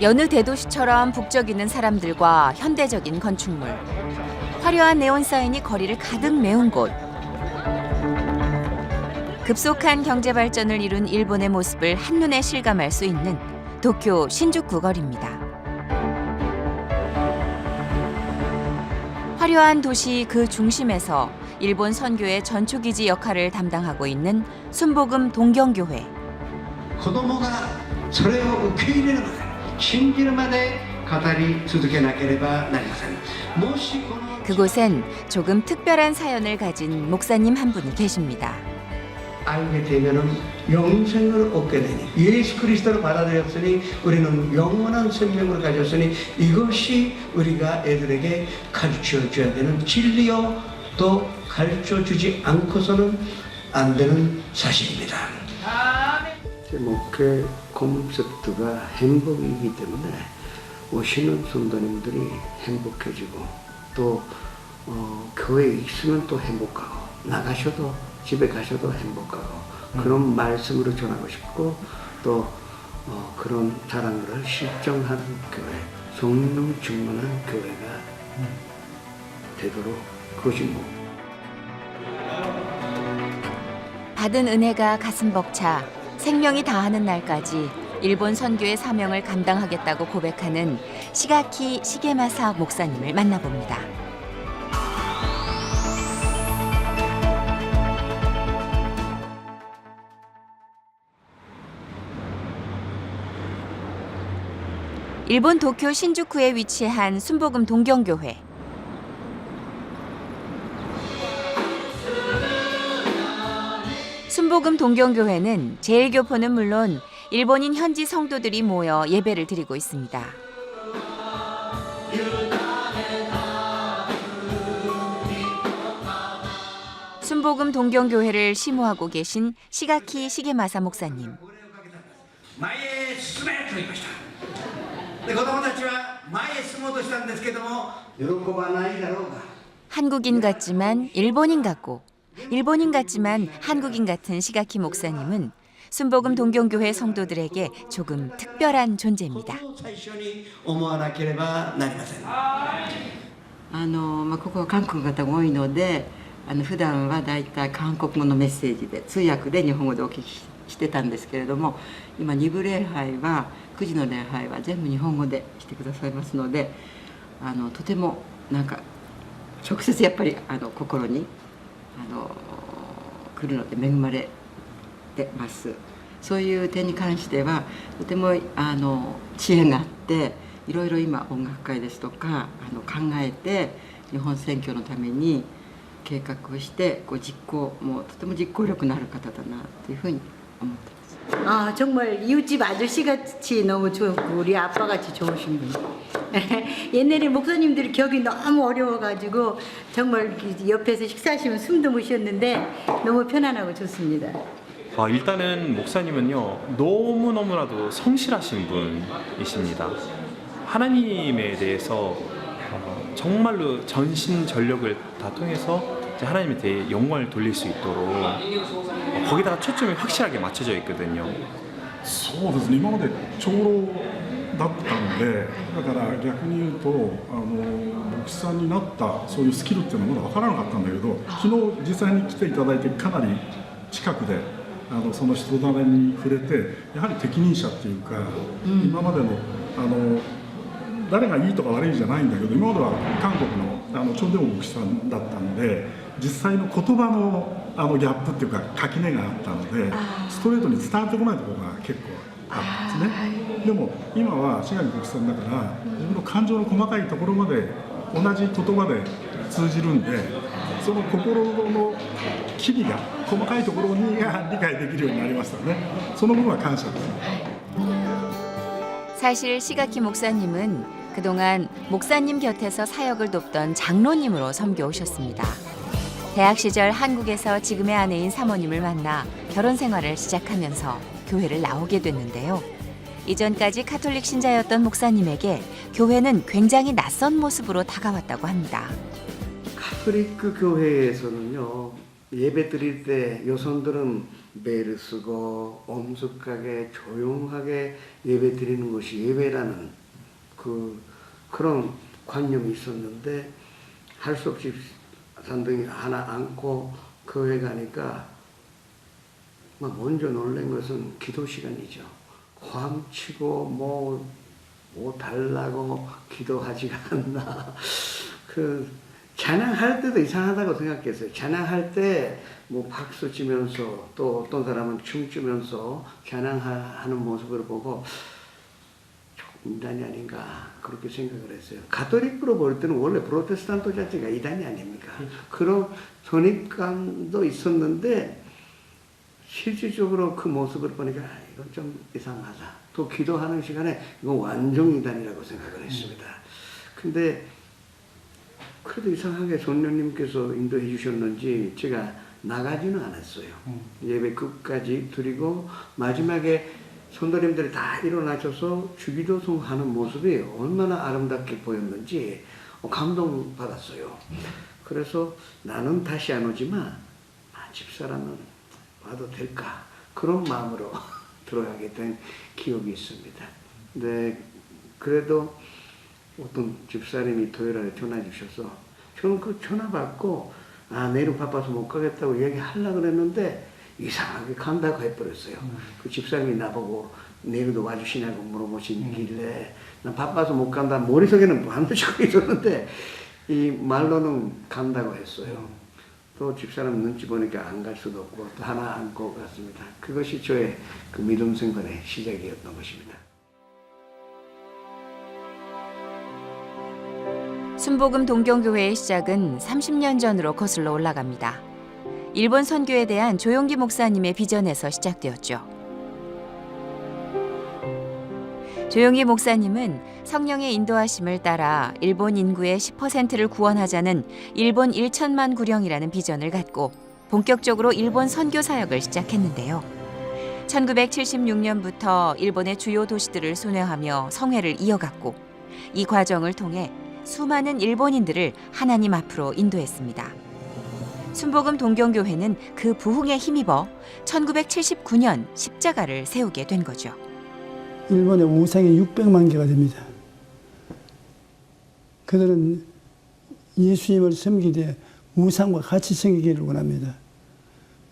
여느 대도시처럼 북적이는 사람들과 현대적인 건축물. 화려한 네온 사인이 거리를 가득 메운 곳. 급속한 경제 발전을 이룬 일본의 모습을 한눈에 실감할 수 있는 도쿄 신주쿠 거리입니다. 화려한 도시 그 중심에서 일본 선교의 전초기지 역할을 담당하고 있는 순복음 동경교회. 子供がそれを受け入れるまで信じるまで語り続けなければなりません。もしこの 그곳엔 조금 특별한 사연을 가진 목사님 한 분이 계십니다. 알게 되면은 영생을 얻게 되니 예수 그리스도를 받아들였으니 우리는 영원한 생명을 가졌으니 이것이 우리가 애들에게 가르쳐 줘야 되는 진리요 또 가르쳐 주지 않고서는 안 되는 사실입니다. 제 목회 콘셉트가 행복이기 때문에 오시는 성도님들이 행복해지고 또 교회에 있으면 또 행복하고 나가셔도 집에 가셔도 행복하고 그런 말씀으로 전하고 싶고 또 그런 자랑을 실정하는 교회, 성령 충만한 교회가 되도록 그것이 뭐 받은 은혜가 가슴 벅차 생명이 다하는 날까지 일본 선교의 사명을 감당하겠다고 고백하는 시가키 시게마사 목사님을 만나봅니다. 일본 도쿄 신주쿠에 위치한 순복음 동경교회. 순복음 동경교회는 제1교포는 물론 일본인 현지 성도들이 모여 예배를 드리고 있습니다. 순복음 동경교회를 시무하고 계신 시가키 시게마사 목사님. 前へ進めと言いました。で子供たちは前へ進もうとしたんですけども喜ばないだろうが 한국인 같지만 일본인 같고 일본인 같지만 한국인 같은 시가키 목사님은 순복음 동경교회 성도들에게 조금 특별한 존재입니다. 最初に思わなければなりません。ここは韓国の方が多いので普段はだいたい韓国語のメッセージで通訳で日本語でお聞きしてたんですけれども今2部礼拝は9時の礼拝は全部日本語でしてくださいますのでとてもなんか直接やっぱり心に来るので恵まれてます。そういう点に関してはとても知恵があっていろいろ今音楽会ですとか考えて日本選挙のために計画をして実行もうとても実行力のある方だなというふうに思ってます。 정말 이웃집 아저씨같이 너무 좋고 우리 아빠같이 좋으신 분. 옛날에 목사님들이 기억이 너무 어려워가지고 정말 옆에서 식사하시면 숨도 못 쉬었는데 너무 편안하고 좋습니다. 일단은 목사님은요 너무너무나도 성실하신 분이십니다. 하나님에 대해서 정말로 전신전력을 다 통해서 하나님에 대해 영광을 돌릴 수 있도록 거기다가 초점이 확실하게 맞춰져 있거든요. そうですね、今まで長老だったんで、だから逆に言うと牧師さんになったそういうスキルっていうのはまだ分からなかったんだけど、昨日実際に来ていただいてかなり近くでその人柄に触れて、やはり適任者っていうか、今までの誰がいいとか悪いじゃないんだけど、今までは韓国のチョン・デモ牧師さんだったんで、実際の言葉のギャップっていうか垣根があったので、ストレートに伝わってこないところが結構あったんですね。でも今は志賀牧師さんだから自分の感情の細かいところまで同じ言葉で通じるんで、その心の機微が細かいところに理解できるようになりましたね。その部分は感謝です。 사실 시가키 목사님은 그동안 목사님 곁에서 사역을 돕던 장로님으로 섬겨오셨습니다. 대학 시절 한국에서 지금의 아내인 사모님을 만나 결혼 생활을 시작하면서 교회를 나오게 됐는데요. 이전까지 카톨릭 신자였던 목사님에게 교회는 굉장히 낯선 모습으로 다가왔다고 합니다. 카톨릭 교회에서는요 예배 드릴 때 여성들은 베를 쓰고 엄숙하게 조용하게 예배 드리는 것이 예배라는 그런 관념이 있었는데 할 수 없이 산등이 하나 안고 교회 가니까 먼저 놀란 것은 기도 시간이죠. 꽝치고 뭐 달라고 기도하지가 않나. 찬양할 때도 이상하다고 생각했어요. 찬양할 때 뭐 박수 치면서 또 어떤 사람은 춤추면서 찬양하는 모습을 보고 조금 이단이 아닌가 그렇게 생각을 했어요. 가톨릭으로 볼 때는 원래 프로테스탄트 자체가 이단이 아닙니까? 그런 선입감도 있었는데 실질적으로 그 모습을 보니까 이건 좀 이상하다. 또 기도하는 시간에 이건 완전 이단이라고 생각을 했습니다. 근데 그래도 이상하게 손녀님께서 인도해 주셨는지 제가 나가지는 않았어요. 예배 끝까지 드리고 마지막에 성도님들이 다 일어나셔서 주기도송 하는 모습이 얼마나 아름답게 보였는지 감동받았어요. 그래서 나는 다시 안 오지만 집사람은 와도 될까? 그런 마음으로 들어가게 된 기억이 있습니다. 네, 그래도 어떤 집사님이 토요일에 전화 주셔서 저는 그 전화 받고 내일은 바빠서 못 가겠다고 얘기하려고 그랬는데 이상하게 간다고 해버렸어요. 그 집사님이 나보고 내일도 와주시냐고 물어보시길래 난 바빠서 못 간다. 머릿속에는 반드시 있었는데 이 말로는 간다고 했어요. 또 집사람 눈치 보니까 안 갈 수도 없고 또 하나 안고 갔습니다. 그것이 저의 그 믿음 생활의 시작이었던 것입니다. 순복음 동경교회의 시작은 30년 전으로 거슬러 올라갑니다. 일본 선교에 대한 조용기 목사님의 비전에서 시작되었죠. 조용기 목사님은 성령의 인도하심을 따라 일본 인구의 10%를 구원하자는 일본 1천만 구령이라는 비전을 갖고 본격적으로 일본 선교 사역을 시작했는데요. 1976년부터 일본의 주요 도시들을 순회하며 성회를 이어갔고 이 과정을 통해 수많은 일본인들을 하나님 앞으로 인도했습니다. 순복음 동경교회는 그 부흥에 힘입어 1979년 십자가를 세우게 된 거죠. 일본의 우상이 600만 개가 됩니다. 그들은 예수님을 섬기되 우상과 같이 섬기기를 원합니다.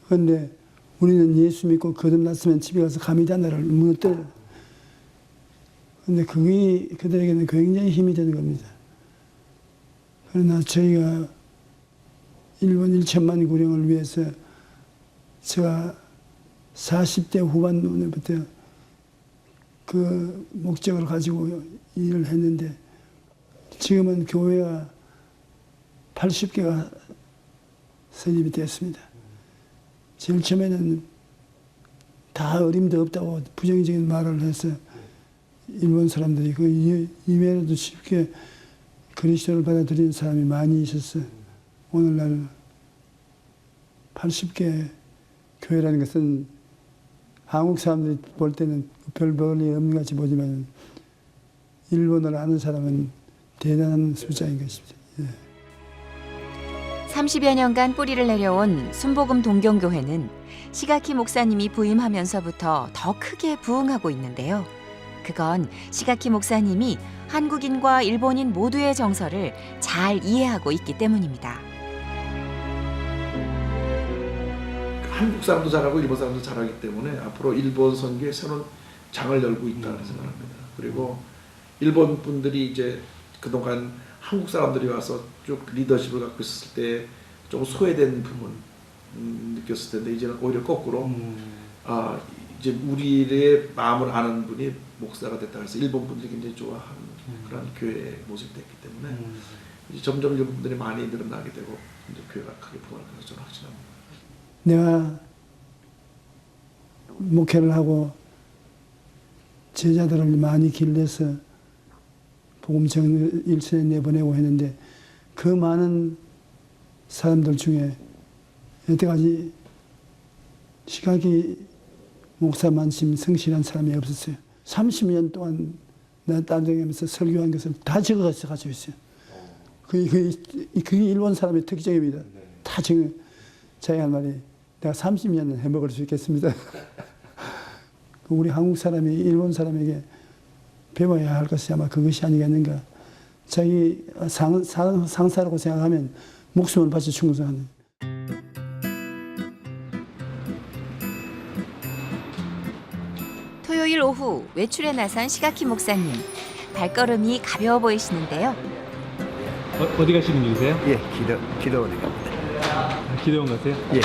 그런데 우리는 예수 믿고 거듭났으면 집에 가서 가미단나를 무너뜨려요. 그런데 그게 그들에게는 굉장히 힘이 되는 겁니다. 그러나 저희가 일본 1천만 구령을 위해서 제가 40대 후반부터 그 목적을 가지고 일을 했는데 지금은 교회가 80개가 설립이 됐습니다. 제일 처음에는 다 어림도 없다고 부정적인 말을 해서 일본 사람들이 그 이외에도 쉽게 그리스도를 받아들이는 사람이 많이 있었어요. 오늘날 80개 교회라는 것은 한국 사람들이 볼 때는 별 볼일 없는 것 같이 보지만 일본어를 아는 사람은 대단한 숫자인 것입니다. 예. 30여 년간 뿌리를 내려온 순복음 동경교회는 시가키 목사님이 부임하면서부터 더 크게 부흥하고 있는데요. 그건 시가키 목사님이 한국인과 일본인 모두의 정서를 잘 이해하고 있기 때문입니다. 한국 사람도 잘하고 일본 사람도 잘하기 때문에 앞으로 일본 선교에 새로운 장을 열고 있다는 생각합니다. 그리고 일본 분들이 이제 그동안 한국 사람들이 와서 쭉 리더십을 갖고 있었을 때 좀 소외된 부분 느꼈을 텐데 이제는 오히려 거꾸로 이제 우리의 마음을 아는 분이 목사가 됐다 해서 일본 분들이 굉장히 좋아하는 그런 교회의 모습이 됐기 때문에 이제 점점 일본 분들이 많이 늘어나게 되고 이제 교회가 크게 부흥할 것을 저는 확신합니다. 내가 목회를 하고 제자들을 많이 길러서 복음청 일선에 내보내고 했는데 그 많은 사람들 중에 여태까지 시가키 목사만큼 성실한 사람이 없었어요. 30년 동안 내가 딴정하면서 설교한 것을 다 적어서 가지고 있어요. 그게 일본 사람의 특징입니다. 다 적어. 자기 한 말이 내가 30년은 해먹을 수 있겠습니다. 우리 한국 사람이 일본 사람에게 배워야 할 것이 아마 그것이 아니겠는가. 자기 상사라고 생각하면 목숨을 바쳐 충성하는. 토요일 오후 외출에 나선 시가키 목사님. 발걸음이 가벼워 보이시는데요. 어디 가시는 중이세요? 예, 기도원에 갑니다. 기도원 가세요? 예.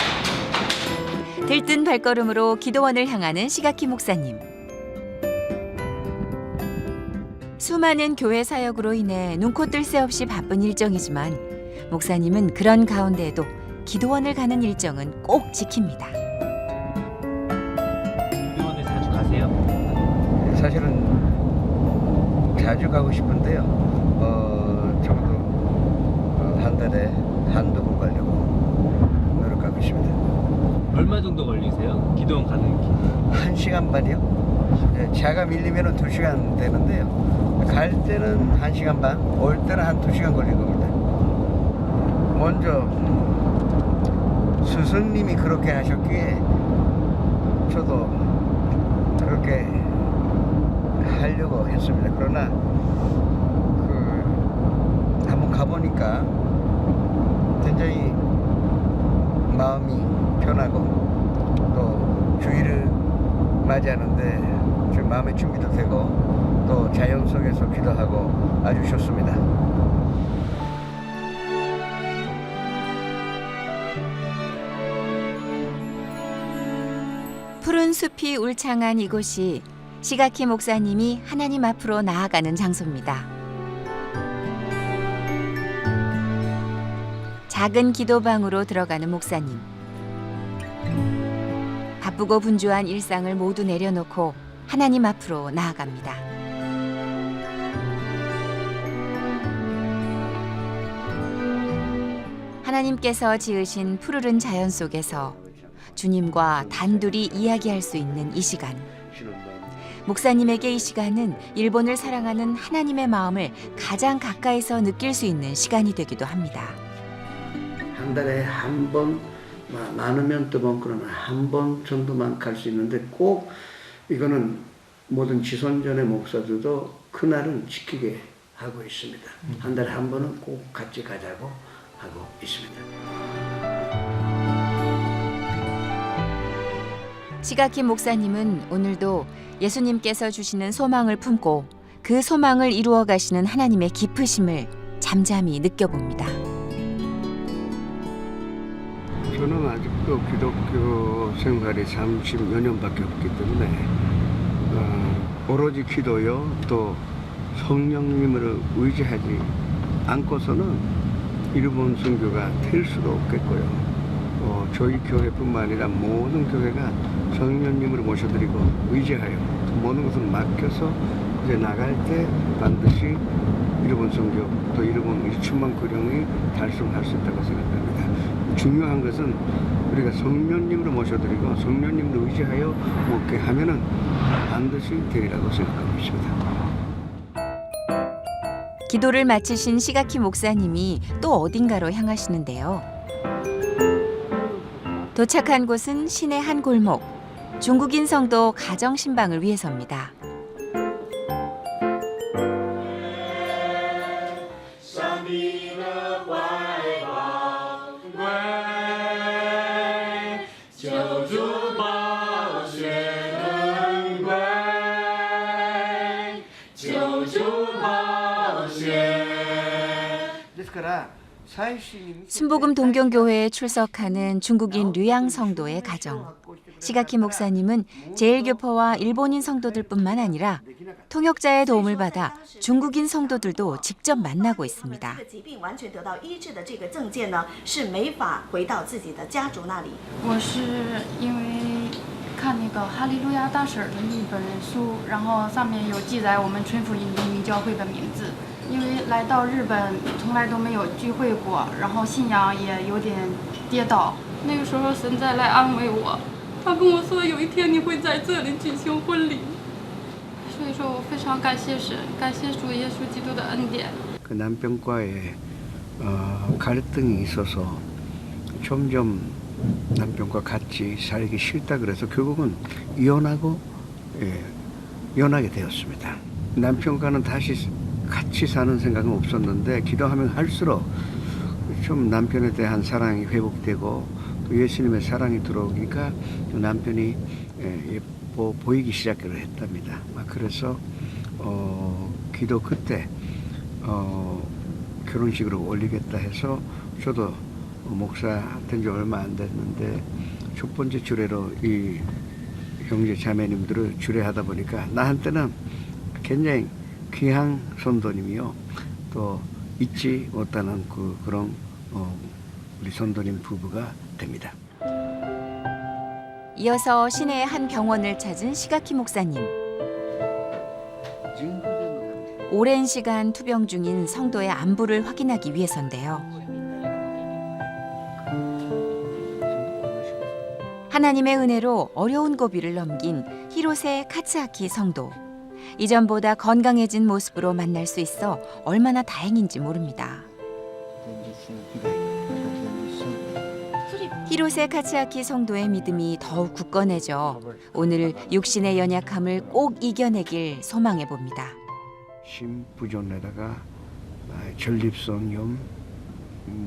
들뜬 발걸음으로 기도원을 향하는 시가키 목사님. 수많은 교회 사역으로 인해 눈코 뜰 새 없이 바쁜 일정이지만 목사님은 그런 가운데에도 기도원을 가는 일정은 꼭 지킵니다. 기도원에 자주 가세요? 사실은 자주 가고 싶은데요. 적어도 한 달에 한두 번 가려고 노력하고 있습니다. 얼마 정도 걸리세요? 기도원 가는 길? 1시간 반이요. 차가 밀리면 2시간 되는데요. 갈 때는 1시간 반, 올 때는 한 2시간 걸릴 겁니다. 먼저 스승님이 그렇게 하셨기에 저도 그렇게 하려고 했습니다. 그러나 한번 가보니까 굉장히 마음이 편하고 또 주의를 맞이하는데 좀 마음의 준비도 되고 또 자연 속에서 기도하고 아주 좋습니다. 푸른 숲이 울창한 이곳이 시가키 목사님이 하나님 앞으로 나아가는 장소입니다. 작은 기도방으로 들어가는 목사님. 바쁘고 분주한 일상을 모두 내려놓고 하나님 앞으로 나아갑니다. 하나님께서 지으신 푸르른 자연 속에서 주님과 단둘이 이야기할 수 있는 이 시간. 목사님에게 이 시간은 일본을 사랑하는 하나님의 마음을 가장 가까이서 느낄 수 있는 시간이 되기도 합니다. 한 달에 한 번, 많으면 두 번, 그러면 한 번 정도만 갈 수 있는데 꼭 이거는 모든 지선전의 목사들도 그날은 지키게 하고 있습니다. 한 달에 한 번은 꼭 같이 가자고 하고 있습니다. 시가키 목사님은 오늘도 예수님께서 주시는 소망을 품고 그 소망을 이루어 가시는 하나님의 깊으심을 잠잠히 느껴봅니다. 저는 아직도 기독교 생활이 30여 년밖에 없기 때문에 오로지 기도요 또 성령님을 의지하지 않고서는 일본 선교가 될 수도 없겠고요. 저희 교회뿐만 아니라 모든 교회가 성령님을 모셔드리고 의지하여 모든 것을 맡겨서 이제 나갈 때 반드시 일본 선교 또 일본 1천만 구령이 달성할 수 있다고 생각합니다. 중요한 것은 우리가 성령님으로 모셔드리고 성령님을 의지하여 먹게 하면은 반드시 되리라고 생각하고 있습니다. 기도를 마치신 시가키 목사님이 또 어딘가로 향하시는데요. 도착한 곳은 시내 한 골목. 중국인 성도 가정 신방을 위해서입니다. 순복음 동경교회에 출석하는 중국인 류양 성도의 가정. 시가키 목사님은 제일교포와 일본인 성도들뿐만 아니라 통역자의 도움을 받아 중국인 성도들도 직접 만나고 있습니다. 我是因为看那个《哈利路亚大婶》的一本书，然后上面有记载我们春福音黎明教会的名字。因为来到日本从来都没有聚会过，然后信仰也有点跌倒。那个时候神在来安慰我，他跟我说有一天你会在这里举行婚礼。所以说我非常感谢神，感谢主耶稣基督的恩典。 그 남편과의 갈등이 있어서 점점 남편과 같이 살기 싫다 그래서 결국은 이혼하고 이혼하게 되었습니다. 남편과는 다시 같이 사는 생각은 없었는데 기도하면 할수록 좀 남편에 대한 사랑이 회복되고 또 예수님의 사랑이 들어오니까 남편이 예뻐 보이기 시작을 했답니다. 그래서 기도 그때 결혼식으로 올리겠다 해서 저도 목사 된 지 얼마 안 됐는데 첫 번째 주례로 이 형제 자매님들을 주례하다 보니까 나한테는 굉장히 귀한 선도님이요. 또 잊지 못하는 그런 우리 선도님 부부가 됩니다. 이어서 시내의 한 병원을 찾은 시가키 목사님. 오랜 시간 투병 중인 성도의 안부를 확인하기 위해서인데요. 하나님의 은혜로 어려운 고비를 넘긴 히로세 카츠아키 성도. 이전보다 건강해진 모습으로 만날 수 있어 얼마나 다행인지 모릅니다. 히로세 카츠아키 성도의 믿음이 더욱 굳건해져 오늘 육신의 연약함을 꼭 이겨내길 소망해 봅니다. 심부전에다가 전립선염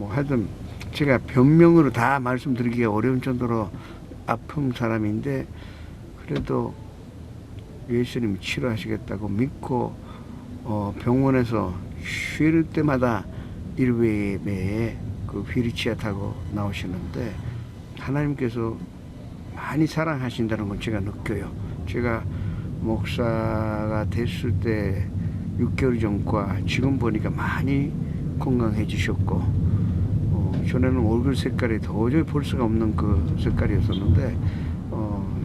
하여튼 제가 변명으로 다 말씀드리기가 어려운 정도로 아픈 사람인데 그래도 예수님이 치료하시겠다고 믿고 병원에서 쉴 때마다 일회매에 그 휠체어 타고 나오시는데 하나님께서 많이 사랑하신다는 걸 제가 느껴요. 제가 목사가 됐을 때 6개월 전과 지금 보니까 많이 건강해지셨고 전에는 얼굴 색깔이 도저히 볼 수가 없는 그 색깔이었었는데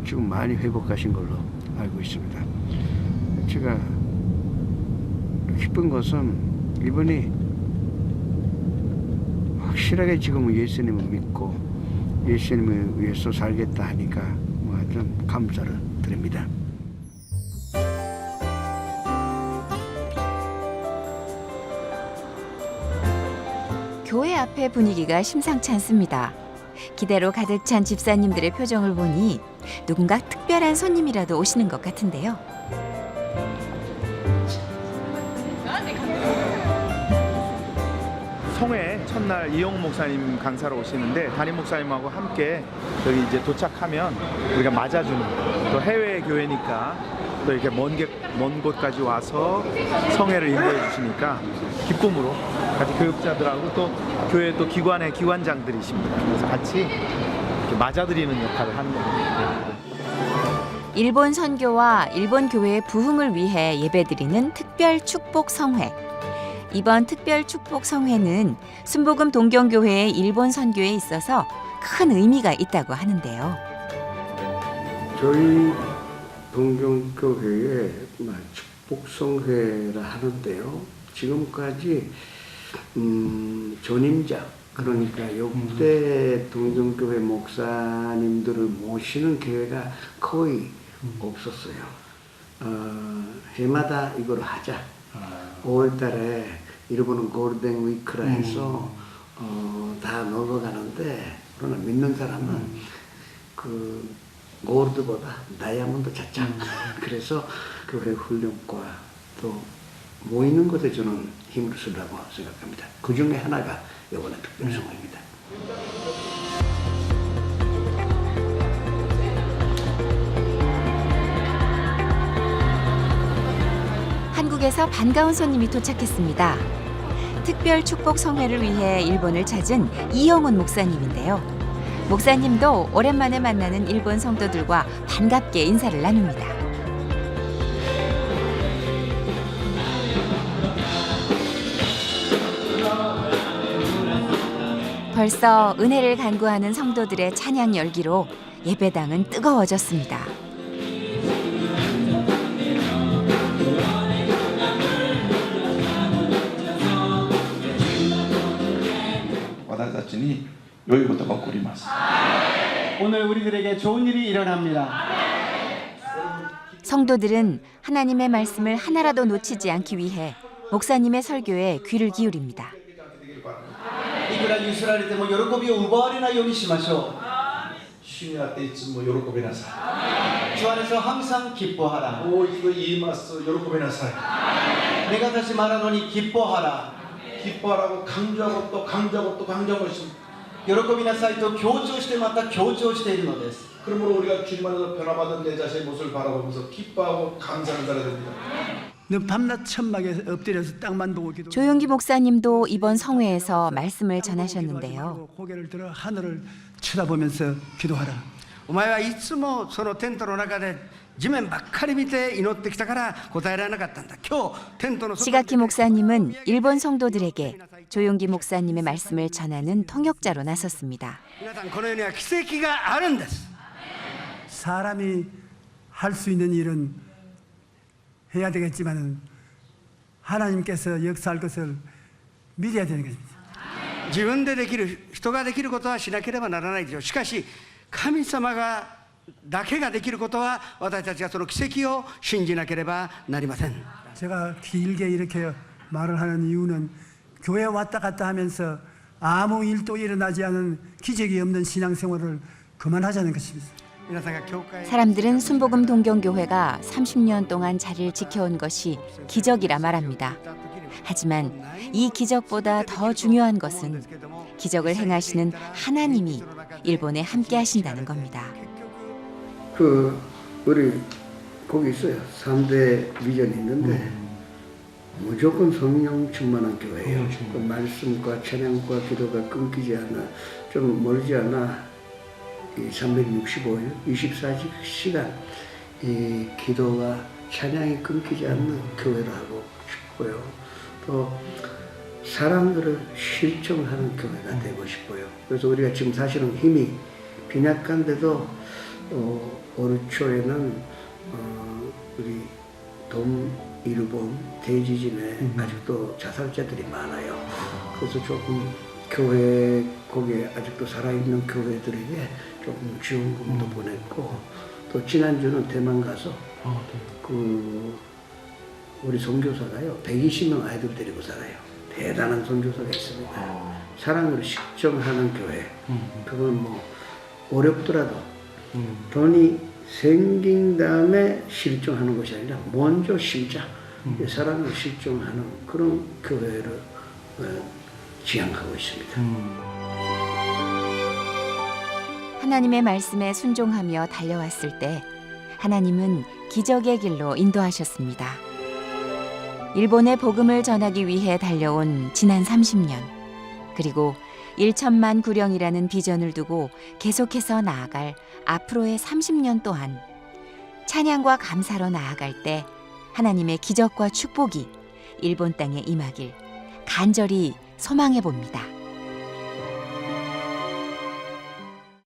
지금 많이 회복하신 걸로 알고 있습니다. 제가 기쁜 것은 이분이 확실하게 지금 예수님을 믿고 예수님을 위해서 살겠다 하니까 하여튼 감사를 드립니다. 교회 앞의 분위기가 심상치 않습니다. 기대로 가득 찬 집사님들의 표정을 보니 누군가 특별한 손님이라도 오시는 것 같은데요. 성회 첫날 이용 목사님 강사로 오시는데 담임 목사님하고 함께 여기 이제 도착하면 우리가 맞아주는 또 해외 교회니까 또 이렇게 먼 곳까지 와서 성회를 인도해 주시니까 기쁨으로 같이 교육자들하고 또 교회 또 기관의 기관장들이십니다. 그래서 같이 이렇게 맞아드리는 역할을 하는 겁니다. 일본 선교와 일본 교회의 부흥을 위해 예배드리는 특별 축복 성회. 이번 특별 축복 성회는 순복음 동경교회의 일본 선교에 있어서 큰 의미가 있다고 하는데요. 저희 동경교회에 축복 성회를 하는데요. 지금까지 전임자 그러니까 역대 동경교회 목사님들을 모시는 교회가 거의 없었어요. 해마다 이걸 하자. 5월달에 일본은 골든 위크라 해서 다 넘어가는데 그러나 믿는 사람은 그 골드보다 다이아몬드 찾자. 그래서 교회 훈련과 또 모이는 것에 저는 힘을 쓰려고 생각합니다. 그 중에 하나가 이번에 특별성입니다. 한국에서 반가운 손님이 도착했습니다. 특별 축복 성회를 위해 일본을 찾은 이영훈 목사님인데요. 목사님도 오랜만에 만나는 일본 성도들과 반갑게 인사를 나눕니다. 벌써 은혜를 간구하는 성도들의 찬양 열기로 예배당은 뜨거워졌습니다. 오늘 우리들에게 좋은 일이 일어납니다. 성도들은 하나님의 말씀을 하나라도 놓치지 않기 위해 목사님의 설교에 귀를 기울입니다. いくらにすられても喜びを奪われないようにしましょう。主にあっていつも喜びなさ 주 안에서 항상 기뻐하라. い。大きく言います。喜びなさい。 내가 다시 말하노니 기뻐하라. 기뻐하라고 강조하고 또 강조하고 또 강조하고 있습니다. 喜びなさいと強調してまた強調しているのです。 그러므로 우리가 주님 안에서 변화받은 내 자신의 모습을 바라보면서 기뻐하고 감사를 드려야 됩니다. 너 밤낮 천막에 엎드려서 땅만 보고 기도. 조용기 목사님도 이번 성회에서 말씀을 전하셨는데요. 고개를 들어 하늘을 쳐다보면서 기도하라. お前はいつもそのテントの中で地面ばっかり見て祈ってきたから答えられなかったんだ。今日テントの外 시가키 목사님은 일본 성도들에게 조용기 목사님의 말씀을 전하는 통역자로 나섰습니다. 皆さんこの世には奇跡があるんです。 사람이 할 수 있는 일은 해야 되겠지만은 하나님께서 역사할 것을 믿어야 되는 것입니다. 自分でできる人ができることはしなければならないでしょう。しかし神様がだけができることは私たちがその奇跡を信じなければなりません。 제가 길게 이렇게 말을 하는 이유는 교회 왔다 갔다 하면서 아무 일도 일어나지 않은 기적이 없는 신앙생활을 그만하자는 것입니다. 皆さんが教会 사람들은 순복음 동경교회가 30년 동안 자리를 지켜온 것이 기적이라 말합니다. 하지만 이 기적보다 더 중요한 것은 기적을 행하시는 하나님이 일본에 함께 하신다는 겁니다. 우리 거기 있어요. 3대 비전이 있는데 무조건 성령 충만한 교회예요. 그 말씀과 찬양과 기도가 끊기지 않아 좀 멀지 않아 이 365일 24시간 이 기도와 찬양이 끊기지 않는 교회를 하고 싶고요. 또 사람들을 실천하는 교회가 되고 싶어요. 그래서 우리가 지금 사실은 힘이 빈약한데도 올 초에는 우리 일본 대지진에 아직도 자살자들이 많아요. 그래서 조금 교회 거기에 아직도 살아있는 교회들에게 조금 지원금도 보냈고 또 지난주는 대만 가서 그 우리 선교사가요 120명 아이들 데리고 살아요. 대단한 선교사가 있습니다. 사랑으로 실정하는 교회. 그건 뭐 어렵더라도 돈이 생긴 다음에 실정하는 것이 아니라 먼저 심자 사랑으로 실정하는 그런 교회를 지향하고 있습니다. 하나님의 말씀에 순종하며 달려왔을 때 하나님은 기적의 길로 인도하셨습니다. 일본의 복음을 전하기 위해 달려온 지난 30년, 그리고 1천만 구령이라는 비전을 두고 계속해서 나아갈 앞으로의 30년 또한 찬양과 감사로 나아갈 때 하나님의 기적과 축복이 일본 땅에 임하길 간절히 소망해 봅니다.